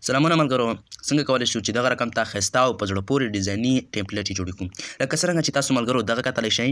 سلامونه ملګرو، څنګه کولی شو چې دغه رقم ته ښایسته او په زړه پورې ډیزایني ټیمپلیټ جوړ کړو. لکه څرنګه چې تاسو ملګرو دغه کتلی شئ،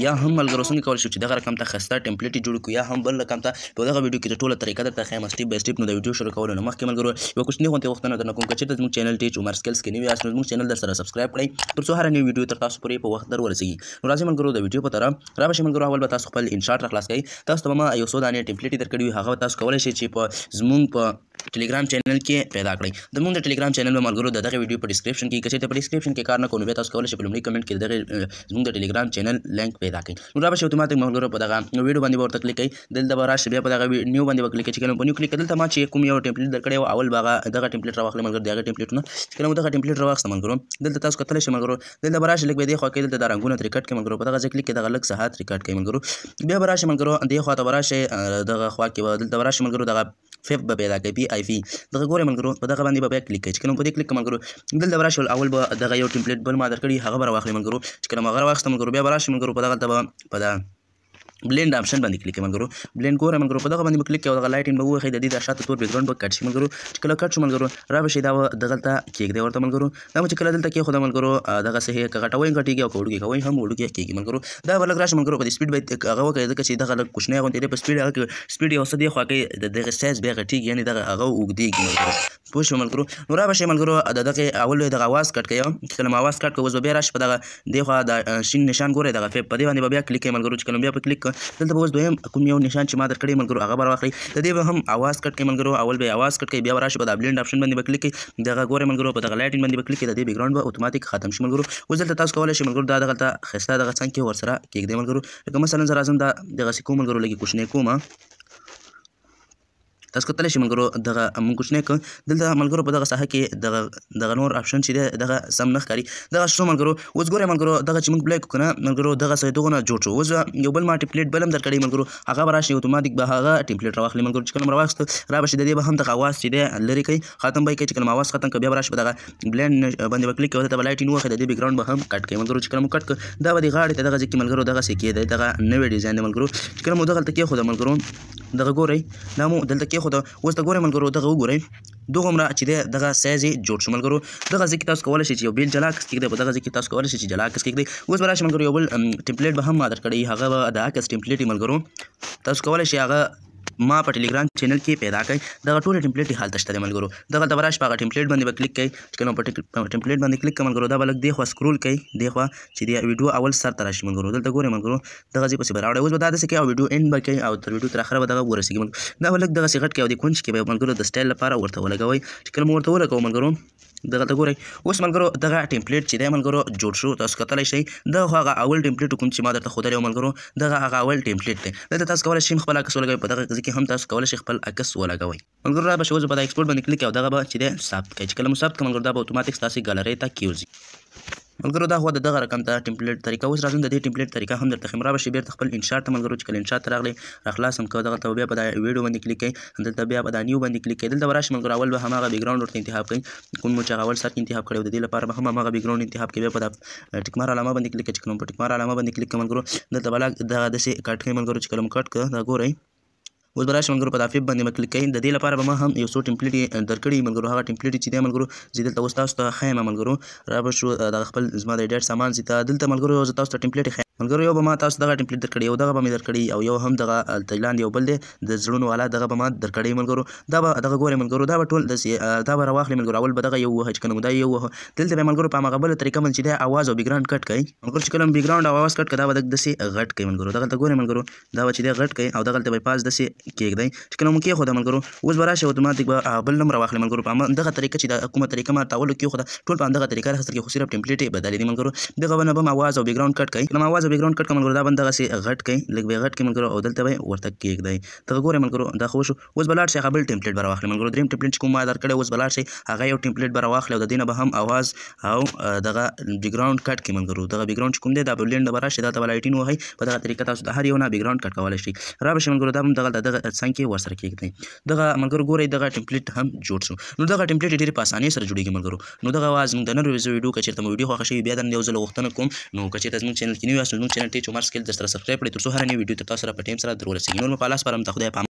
یا هم ملګرو څنګه کولی شو چې دغه رقم ته ښایسته ټیمپلیټ جوړ کړو، یا هم بل رقم ته په دغه ویډیو کې د ټوله طریقه درته ښیم سټیپ بای سټیپ. نو د ویډیو شروع کولو نه مخکې ملګرو یوه کوچنۍ غوندې غوښتنه درنه کوم، که چېرته زموږ چینل ټیچ عمر سکلز کې نوي یاست نو زموږ چینل درسره سبسکرایب کړئ تر څو هره نوې ویډیو تر تاسو پورې په وخت در ورسېږي. نو راځئ ملګرو د ویډیو په طرف را به شئ. ملګرو اول به تاسو خپل انشاټ را خلاص کړئ. تاسو ته به ما یو څو دانې ټیمپلیټ درکړي وي، هغه به تاسو کولی شئ چې په زموږ په ټلیګرام چینل کې پیدا کړئ. زموږ د ټلیګرام چینل به ملګرو د دغه ویډیو په ډسکرپشن کې، که چېرته په ډسکرپشن کې کار نه کوو نو بیا تاسو کولی شئ په لومړي کمنټ کې د دغه زموږ د ټلیګرام چینل لینک پیدا کړئ. نو را به شئ اتوماتیک ملګرو په دغه ویډیو باندې به ورته کلیک کړئ. دلته به راشئ، بیا په دغه نیو باندې به کلیک کړئ. چې کله په نیو کلیک کړئ دلته ما چې کوم یو ټیمپلیټ درکړی وو، اول به هغه دغه ټیمپلیټ راواخلئ ملګرو، د هغه ټیمپلیټونه چې کله مو دغه ټیمپلیټ راواخیسته ملګرو، دلته تاسو کتلی شئ ملګرو، دلته به راشئ لږ به یې دې خوا کړئ، دلته دا رنګونه ترې کټ کړئ ملګرو، په دغه ځای کلیک کړئ، دغه لږ څه ها ترې کټ کړئ ملګرو. بیا به راشئ ملګرو دې خوا ته به راشئ، دغه خوا کې به دلته به راشئ ملګرو، دغه فیف به پیدا کړئ، PIV دغه ګورئ ملګرو، په دغه باندې به بیا کلیک کړئ. چې کله مو په دې کلیک کړئ ملګرو، دلته به راشئ، اول به دغه یو ټیمپلیټ بل ما درکړي هغه به راواخلئ ملګرو. چې کله مو هغه راواخیسته ملګرو، بیا به راشئ ملګرو، په دغلته به په بلینډ آپشن باندې کلیک کړئ ملګرو. بلینډ ګورئ ملګرو، په دغه باندې به کلیک کړئ او دغه لایټینګ به ووهئ، د دې د شاته تور بیکګراونډ به کټ شي ملګرو. چې کله کټ شو ملګرو، را به شئ دا به دغلته کېږدئ ورته ملګرو. دا مو چې کله دلته کېښوده ملګرو، دغسې که غټوئ غټېږي او که وړوکې کوئ هم وړوکې کېږي ملګرو. دا به لږ راشي ملګرو، په دې سپیډ به هغه وکړئ، ځکه چې دغه لږ کوچنی غوندې دی، په سپیډ هغه کې سپیډ یو څه دې خوا کوئ، د دغه سایز بیا غټېږي، یعنې دغه هغه اوږدېږي ملګرو. پوه شوئ ملګرو. نو را به شئ ملګرو، د دغې اول دغه اواز کټ کړئ. چې کله مو اواز کټ کړئ، اوس به بیا راشئ په دغه دې خوا د شین نشان ګورئ، دغه فیپ په دې باندې به بیا کلیک کړئ ملګرو. چې کله بیا په کلیک کړ، دلته به اوس دویم کوم یو نشان چې ما درکړی ملګرو هغه به راواخلئ، د دې به هم اواز کټ کړئ ملګرو. اول به اواز کټ کړئ، بیا به راشئ په دا بلینډ آپشن باندې به کلیک کړئ، دغه ګورئ ملګرو، په دغه لایټینګ باندې به کلیک کړئ، د دې بیکګراونډ به اتوماتیک ختم شي ملګرو. اوس دلته تاسو کولی شئ ملګرو دا دغلته ښایسته دغه څنګ کې ورسره کېږدئ ملګرو. لکه مثلا زه راځم دا دغسې کوم ملګرو، لږ یې کوچنی کوم، تاسو کتلی شئ ملګرو، دغه مونږ کوچنی کړ. دلته ملګرو په دغه ساحه کې دغه نور آپشن چې دی دغه سم نه ښکاري، دغه شو ملګرو. اوس ګورئ ملګرو، دغه چې مونږ بلیک کړو که نه ملګرو، دغسې دغونه جوړ شو. اوس یو بل ما ټیمپلیټ بل هم درکړی ملګرو، هغه به راشي اتوماتیک به هغه ټیمپلیټ راواخلي ملګرو. چې کله مو راواخیسته، را به شي د دې به هم دغه اواز چې دی لرې کوئ، ختم به یې کوئ. چې کله مو اواز ختم کړ، بیا به راشي په دغه بلینډ باندې به کلیک کوئ، دلته به لایټینګ ووهئ، د دې بیکګراونډ به هم کټ کوئ ملګرو. چې کله مو کټ کړ، دا به دې غاړې ته دغه ځای کې ملګرو دغسې کېږدئ، دغه نوی ډیزاین دی ملګرو. چې کله مو دغلته کېښوده ملګرو، دغه ګورئ، دا مو دلته کېښوده. اوس ته ګورئ ملګرو، دغه وګورئ، دغومره چې دی دغه سایز یې جوړ شو ملګرو. دغه ځای کې تاسو کولی شئ چې یو بیل جلا عکس کېږدئ، په دغه ځای کې تاسو کولی شئ چې جلا عکس کېږدئ. اوس به راشئ ملګرو، یو بل ټیمپلیټ به هم ما درکړی، هغه به د عکس ټیمپلیټ وي ملګرو. تاسو کولی شئ هغه ما په ټلیګرام چینل کې پیدا کړئ. دغه ټولې ټیمپلیټ یې هلته شته دی ملګرو. دغلته به راشئ، په هغه ټیمپلیټ باندې به کلیک کړئ. چې کله په ټیمپلیټ باندې کلیک کړئ ملګرو، دا به لږ دې خوا سکرول کړئ، دې خوا چې د ویډیو اول سر ته راشي ملګرو. دلته ګورئ ملګرو، دغه ځای پسې به راوړئ. اوس به دا داسې کوئ او ویډیو اینډ به کوئ او تر ویډیو تر اخره به دغه ورسېږي ملګرو. دا به لږ دغسې غټ کړئ او د کونج کې به ملګرو د سټایل لپاره ورته ولګوئ. چې کله مو ورته ولګوو ملګرو، دغلته ګورئ، اوس ملګرو دغه ټیمپلیټ چې دی ملګرو جوړ شو. تاسو کتلی شئ دغه خو هغه اول ټیمپلیټ کوم چې ما درته ښودلی و ملګرو، دغه هغه اول ټیمپلیټ دی. دلته تاسو کولی شئ خپل عکس ولګوئ، په دغه ځای کې هم تاسو کولی شئ خپل عکس ولګوئ ملګرو. را به شئ، اوس به په دا ایکسپورټ باندې کلیک کړئ او دغه به چې دی ثبت کړئ. چې کله مو ثبت کړئ ملګرو، دا به اتوماتیک ستاسې ګالرۍ ته کېوځي ملګرو. دا خو د دغه رقم ته ټیمپلیټ طریقه. اوس راځم د دې ټیمپلیټ طریقه هم درته ښیم. را به شئ بیرته خپل انشاټ ته ملګرو. چې کله انشاټ ته راغلی، راخلاص هم کړه، دغلته بیا په دا ویډیو باندې کلیک کړئ، دلته بیا په دا نیو باندې کلیک کړئ. دلته به راشئ ملګرو، اول به هماغه بیکګراونډ ورته انتخاب کړئ کوم مو چې هغه اول سر کې انتخاب کړی و، د دې لپاره به هم هماغه بیکګراونډ انتخاب کړئ. بیا په دا ټیک مار علامه باندې کلیک کړئ. چې کله مو په ټیک مار علامه باندې کلیک کړئ ملګرو، دلته به دغه داسې کټ کړئ ملګرو. چې کله مو کټ کړه، دا ګورئ، اوس به راشئ ملګرو، په دا فیپ باندې به کلیک کړئ. د دې لپاره به ما هم یو څو ټیمپلیټ درکړي ملګرو، هغه ټیمپلیټ چې دی ملګرو زه دلته اوس تاسو ته ښیم ملګرو. را به شو دغه خپل زما د ایډیټ سامان چې دلته ملګرو زه تاسو ته ټیمپلیټ ښیم ملګرو. یو به ما تاسو دغه ټیمپلیټ درکړی، یو دغه به مې درکړی، او یو هم دغه لاندې یو بل دی د زړونو والا، دغه به ما درکړی ملګرو. دا به دغه ګورئ ملګرو، دا به ټول داسې دا به راواخلئ ملګرو. اول به دغه یو ووهئ، چې کله مو دا یو ووهه، دلته به ملګرو په هماغه بله طریقه باندې چې دی اواز او بیکګراونډ کټ کړئ ملګرو. چې کله مو بیکګراونډ او اواز کټ کړه، دا به داسې غټ کړئ ملګرو. دغلته ګورئ ملګرو، دا به چې دی غټ کړئ او دغلته به یې پاس داسې کېږدئ. چې کله مو کېښوده ملګرو، اوس به راشئ اتوماتیک به بل هم راواخلئ ملګرو. په همدغه طریقه چې دا کومه طریقه ما ته اول کېښوده، ټول په همدغه طریقه راخیستل کېږي، خو صرف ټیمپلیټ یې بدلې دي ملګرو. دغه به نه به هم اواز او بیکګراونډ کټ کړئ. کله اواز او بیکګراونډ کټ کړه ملګرو، دا به دغسې غټ کړئ، لږ به یې غټ کړئ ملګرو، او دلته به یې ورته کېږدئ. دغه ګورئ ملګرو، دا خو وشو. اوس به لاړ شئ هغه بل ټیمپلیټ به راواخلئ ملګرو. درېیم ټیمپلیټ چې کوم ما درکړی، اوس به لاړ شئ هغه یو ټیمپلیټ به راواخلئ او د دې نه به هم اواز او دغه بیکګراونډ کټ کړئ ملګرو. دغه بیکګراونډ چې کوم دی دا بلینډ به راشئ، دلته به لایټین ووهئ. په دغه طریقه تاسو د هر یو نه بیکګراونډ کټ کولی شئ. را به شئ ملګرو، دا هم دغلته دغه څنګ کې ورسره کېږدئ. دغه ملګرو ګورئ، دغه ټیمپلیټ هم جوړ شو. نو دغه ټیمپلیټ ډېرې په اسانۍ سره جوړېږي ملګرو. نو دغه وه زموږ د نن ورځې ویډیو. که چېرته مو ویډیو خوښه شوې، بیا د نن یو ځل غوښتنه کوم، نو که چېرته زموږ چینل کې نوي یاست نو زموږ چینل ټیچ عمر سکلز درسره سبسکرایب کړئ تر څو هره نوې ویډیو تر تاسو سره په ټایم سره در ورسېږي. نور مو په الله سپارم، ته خدای پامان.